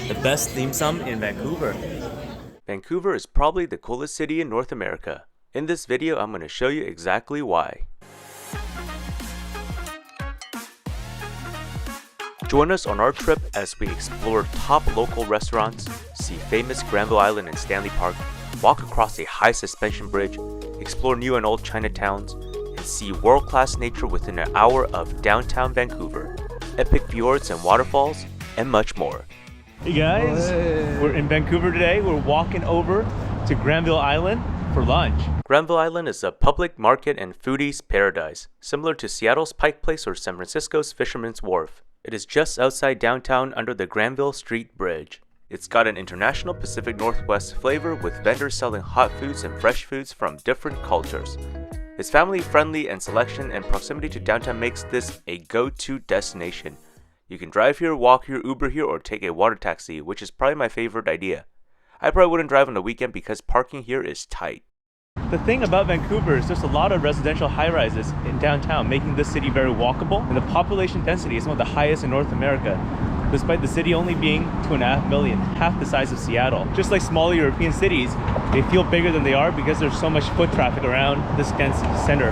The best dim sum in Vancouver. Vancouver is probably the coolest city in North America. In this video, I'm going to show you exactly why. Join us on our trip as we explore top local restaurants, see famous Granville Island and Stanley Park, walk across a high suspension bridge, explore new and old Chinatowns, and see world-class nature within an hour of downtown Vancouver, epic fjords and waterfalls, and much more. Hey guys, we're in Vancouver today. We're walking over to Granville Island for lunch. Granville Island is a public market and foodie's paradise, similar to Seattle's Pike Place or San Francisco's Fisherman's Wharf. It is just outside downtown under the Granville Street Bridge. It's got an international Pacific Northwest flavor with vendors selling hot foods and fresh foods from different cultures. It's family friendly and selection and proximity to downtown makes this a go-to destination. You can drive here, walk here, Uber here, or take a water taxi, which is probably my favorite idea. I probably wouldn't drive on the weekend because parking here is tight. The thing about Vancouver is there's a lot of residential high-rises in downtown, making this city very walkable, and the population density is one of the highest in North America, despite the city only being 2.5 million, half the size of Seattle. Just like smaller European cities, they feel bigger than they are because there's so much foot traffic around this dense center.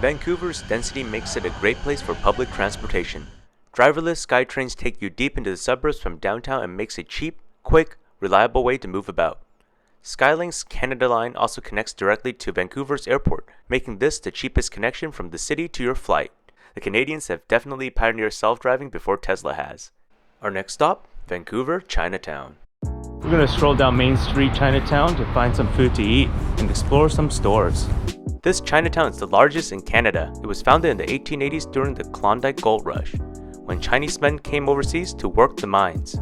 Vancouver's density makes it a great place for public transportation. Driverless Skytrains take you deep into the suburbs from downtown and makes a cheap, quick, reliable way to move about. Skylink's Canada line also connects directly to Vancouver's airport, making this the cheapest connection from the city to your flight. The Canadians have definitely pioneered self-driving before Tesla has. Our next stop, Vancouver Chinatown. We're gonna stroll down Main Street, Chinatown to find some food to eat and explore some stores. This Chinatown is the largest in Canada. It was founded in the 1880s during the Klondike Gold Rush, when Chinese men came overseas to work the mines.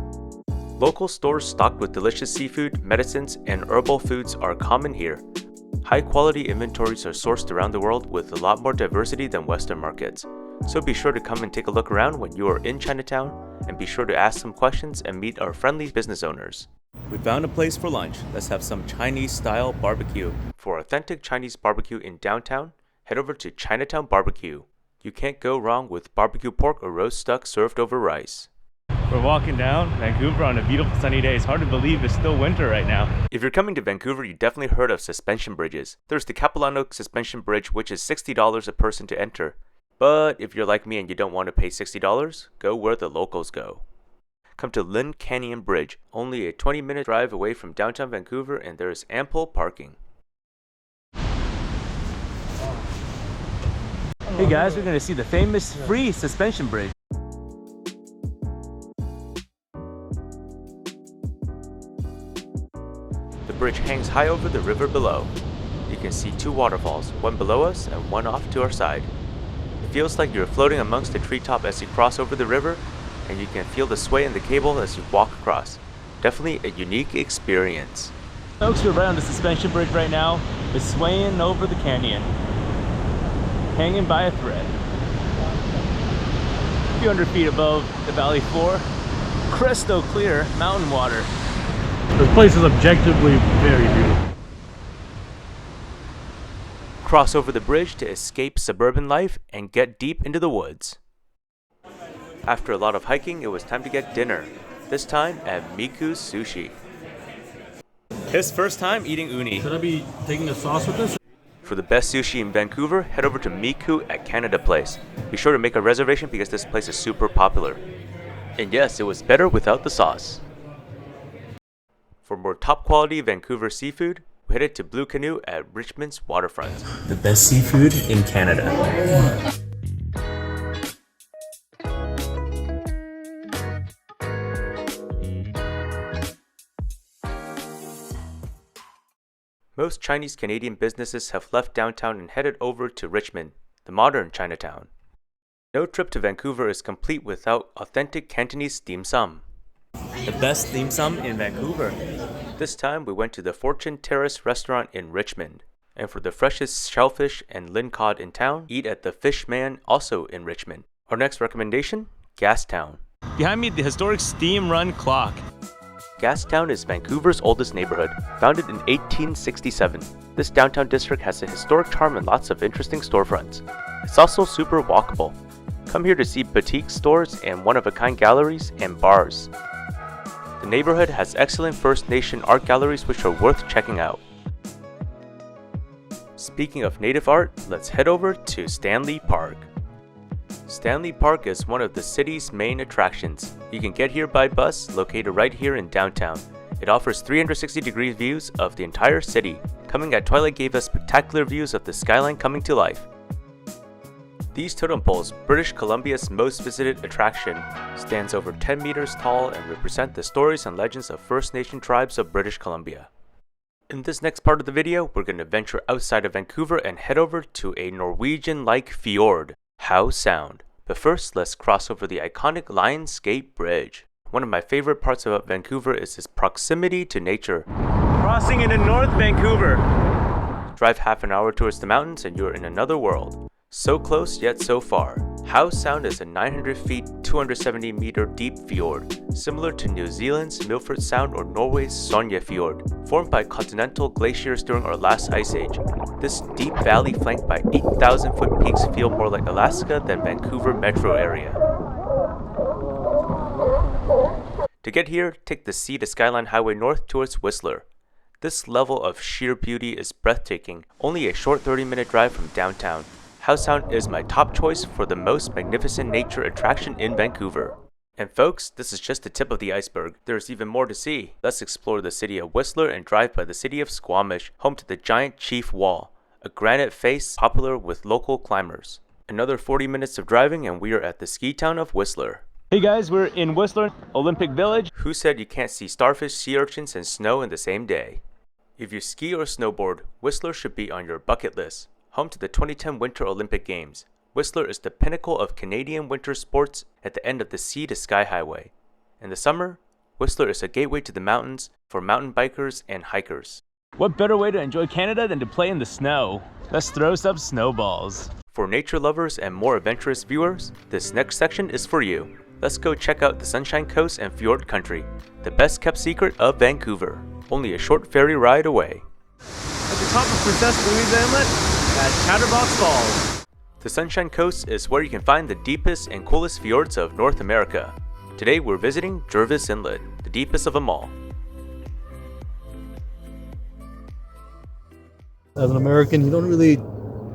Local stores stocked with delicious seafood, medicines, and herbal foods are common here. High-quality inventories are sourced around the world with a lot more diversity than Western markets. So be sure to come and take a look around when you are in Chinatown, and be sure to ask some questions and meet our friendly business owners. We found a place for lunch. Let's have some Chinese-style barbecue. For authentic Chinese barbecue in downtown, head over to Chinatown BBQ. You can't go wrong with barbecue pork or roast duck served over rice. We're walking down Vancouver on a beautiful sunny day. It's hard to believe it's still winter right now. If you're coming to Vancouver, you definitely heard of suspension bridges. There's the Capilano Suspension Bridge, which is $60 a person to enter. But if you're like me and you don't want to pay $60, go where the locals go. Come to Lynn Canyon Bridge, only a 20-minute drive away from downtown Vancouver, and there is ample parking. Hey guys, we're gonna see the famous free suspension bridge. The bridge hangs high over the river below. You can see two waterfalls, one below us and one off to our side. It feels like you're floating amongst the treetop as you cross over the river, and you can feel the sway in the cable as you walk across. Definitely a unique experience. Folks, we're right on the suspension bridge right now. It's swaying over the canyon, hanging by a thread. A few hundred feet above the valley floor, crystal clear mountain water. This place is objectively very beautiful. Cross over the bridge to escape suburban life and get deep into the woods. After a lot of hiking, it was time to get dinner, this time at Miku Sushi. His first time eating uni. Should I be taking the sauce with this? For the best sushi in Vancouver, head over to Miku at Canada Place. Be sure to make a reservation because this place is super popular. And yes, it was better without the sauce. For more top quality Vancouver seafood, we headed to Blue Canoe at Richmond's waterfront. The best seafood in Canada. Most Chinese Canadian businesses have left downtown and headed over to Richmond, the modern Chinatown. No trip to Vancouver is complete without authentic Cantonese dim sum. The best dim sum in Vancouver. This time we went to the Forturne Terrance restaurant in Richmond. And for the freshest shellfish and Lynn cod in town, eat at the Fish Man, also in Richmond. Our next recommendation, Gastown. Behind me, the historic steam run clock. Gastown is Vancouver's oldest neighborhood, founded in 1867. This downtown district has a historic charm and lots of interesting storefronts. It's also super walkable. Come here to see boutique stores and one-of-a-kind galleries and bars. The neighborhood has excellent First Nation art galleries which are worth checking out. Speaking of native art, let's head over to Stanley Park. Stanley Park is one of the city's main attractions. You can get here by bus, located right here in downtown. It offers 360-degree views of the entire city. Coming at twilight gave us spectacular views of the skyline coming to life. These totem poles, British Columbia's most visited attraction, stands over 10 meters tall and represent the stories and legends of First Nation tribes of British Columbia. In this next part of the video, we're going to venture outside of Vancouver and head over to a Norwegian-like fjord, Howe Sound. But first, let's cross over the iconic Lionsgate Bridge. One of my favorite parts about Vancouver is its proximity to nature. Crossing into North Vancouver. Drive half an hour towards the mountains and you're in another world. So close yet so far. Howe Sound is a 900 feet, 270 meter deep fjord, similar to New Zealand's Milford Sound or Norway's Sonja Fjord, formed by continental glaciers during our last ice age. This deep valley flanked by 8,000 foot peaks feel more like Alaska than Vancouver metro area. To get here, take the Sea to Skyline Highway north towards Whistler. This level of sheer beauty is breathtaking, only a short 30-minute drive from downtown. Howe Sound is my top choice for the most magnificent nature attraction in Vancouver. And folks, this is just the tip of the iceberg. There's even more to see. Let's explore the city of Whistler and drive by the city of Squamish, home to the giant Chief Wall, a granite face popular with local climbers. Another 40 minutes of driving and we are at the ski town of Whistler. Hey guys, we're in Whistler, Olympic Village. Who said you can't see starfish, sea urchins, and snow in the same day? If you ski or snowboard, Whistler should be on your bucket list. Home to the 2010 Winter Olympic Games, Whistler is the pinnacle of Canadian winter sports at the end of the Sea to Sky Highway. In the summer, Whistler is a gateway to the mountains for mountain bikers and hikers. What better way to enjoy Canada than to play in the snow? Let's throw some snowballs. For nature lovers and more adventurous viewers, this next section is for you. Let's go check out the Sunshine Coast and Fjord Country, the best kept secret of Vancouver. Only a short ferry ride away. At the top of Princess Louise Inlet, at Chatterbox Falls. The Sunshine Coast is where you can find the deepest and coolest fjords of North America. Today we're visiting Jervis Inlet, the deepest of them all. As an American, you don't really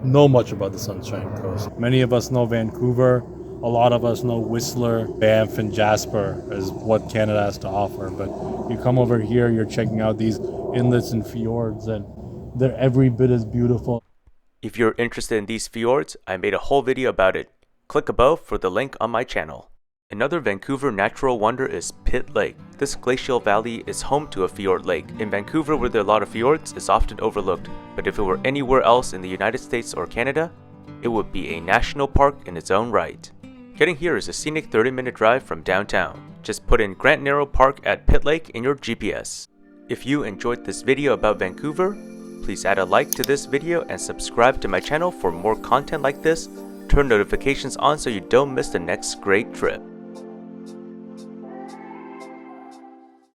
know much about the Sunshine Coast. Many of us know Vancouver. A lot of us know Whistler, Banff, and Jasper is what Canada has to offer. But you come over here, you're checking out these inlets and fjords, and they're every bit as beautiful. If you're interested in these fjords, I made a whole video about it. Click above for the link on my channel. Another Vancouver natural wonder is Pitt Lake. This glacial valley is home to a fjord lake. In Vancouver, where there are a lot of fjords, it's often overlooked. But if it were anywhere else in the United States or Canada, it would be a national park in its own right. Getting here is a scenic 30-minute drive from downtown. Just put in Grant Narrow Park at Pitt Lake in your GPS. If you enjoyed this video about Vancouver, please add a like to this video and subscribe to my channel for more content like this. Turn notifications on so you don't miss the next great trip.